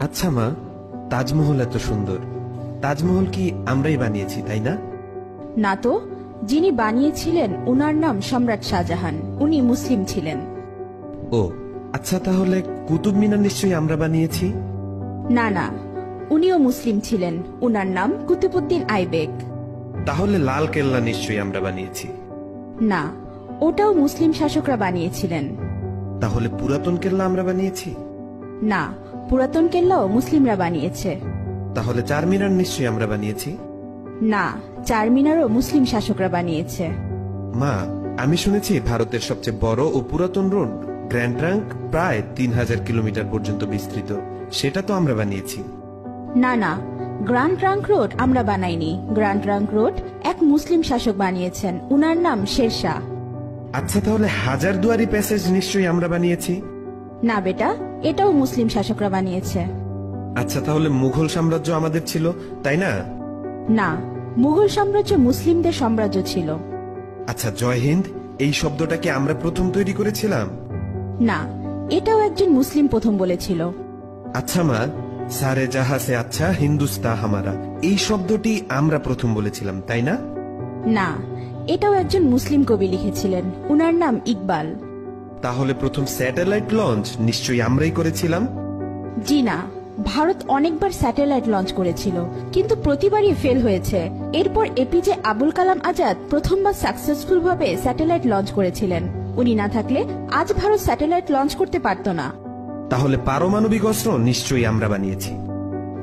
আচ্ছা মা, তাজমহল এত সুন্দর, তাজমহল কি আমরাই বানিয়েছি তাই না? না তো, যিনি বানিয়েছিলেন উনার নাম সম্রাট শাহজাহান, উনি মুসলিম ছিলেন। ও আচ্ছা, তাহলে কুতুব মিনার নিশ্চয়ই আমরা বানিয়েছি? না না, উনিও মুসলিম ছিলেন, উনার নাম কুতুবউদ্দিন আইবেক। তাহলে লাল কেল্লা নিশ্চয়ই আমরা বানিয়েছি? না, ওটাও মুসলিম শাসকরা বানিয়েছিলেন। তাহলে পুরাতন কেল্লা আমরা বানিয়েছি? না, পুরাতন কেল্লাও মুসলিমরা বানিয়েছে। তাহলে চারমিনার নিশ্চয়ই আমরা বানিয়েছি? না, চারমিনারও মুসলিম শাসকরা বানিয়েছে। মা, আমি শুনেছি ভারতের সবচেয়ে বড় ও পুরাতন রোড গ্র্যান্ড ট্রাঙ্ক প্রায় 3000 কিলোমিটার পর্যন্ত বিস্তৃত, সেটা তো আমরা বানিয়েছি। না না, গ্র্যান্ড ট্রাঙ্ক রোড আমরা বানাইনি। গ্র্যান্ড ট্রাঙ্ক রোড এক মুসলিম শাসক বানিয়েছেন, উনার নাম শেরশাহ। আচ্ছা, তাহলে হাজারদুয়ারি প্যাসেজ নিশ্চয়ই আমরা বানিয়েছি? না বেটা, এটাও মুসলিম শাসকরা বানিয়েছে। আচ্ছা, তাহলে মুঘল সাম্রাজ্য আমাদের ছিল তাই না? না, মুঘল সাম্রাজ্য মুসলিমদের সাম্রাজ্য ছিল। আচ্ছা, জয় হিন্দ এই শব্দটা কি আমরা প্রথম তৈরি করেছিলাম? না, এটাও একজন মুসলিম প্রথম বলেছিল। আচ্ছা মা, সারে জাহা সে আচ্ছা হিন্দুস্তা হামারা এই শব্দটি আমরা প্রথম বলেছিলাম তাই না? না, এটাও একজন মুসলিম কবি লিখেছিলেন, উনার নাম ইকবাল। তাহলে প্রথম স্যাটেলাইট লঞ্চ নিশ্চয়ই আমরাই করেছিলাম? জি না, ভারত অনেকবার স্যাটেলাইট লঞ্চ করেছিল, কিন্তু প্রতিবারই ফেল হয়েছে। এরপর এপিজে আবুল কালাম আজাদ প্রথমবার সাকসেসফুল ভাবে স্যাটেলাইট লঞ্চ করেছিলেন। উনি না থাকলে আজ ভারত স্যাটেলাইট লঞ্চ করতে পারত না। তাহলে পারমাণবিক অস্ত্র নিশ্চয়ই আমরা বানিয়েছি?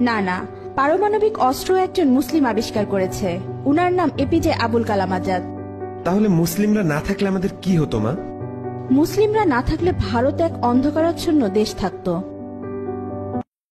না না, পারমাণবিক অস্ত্র একজন মুসলিম আবিষ্কার করেছে, উনার নাম এপিজে আবুল কালাম আজাদ। তাহলে মুসলিমরা না থাকলে আমাদের কি হতো মা? মুসলিমরা না থাকলে ভারত এক অন্ধকারাচ্ছন্ন দেশ থাকতো।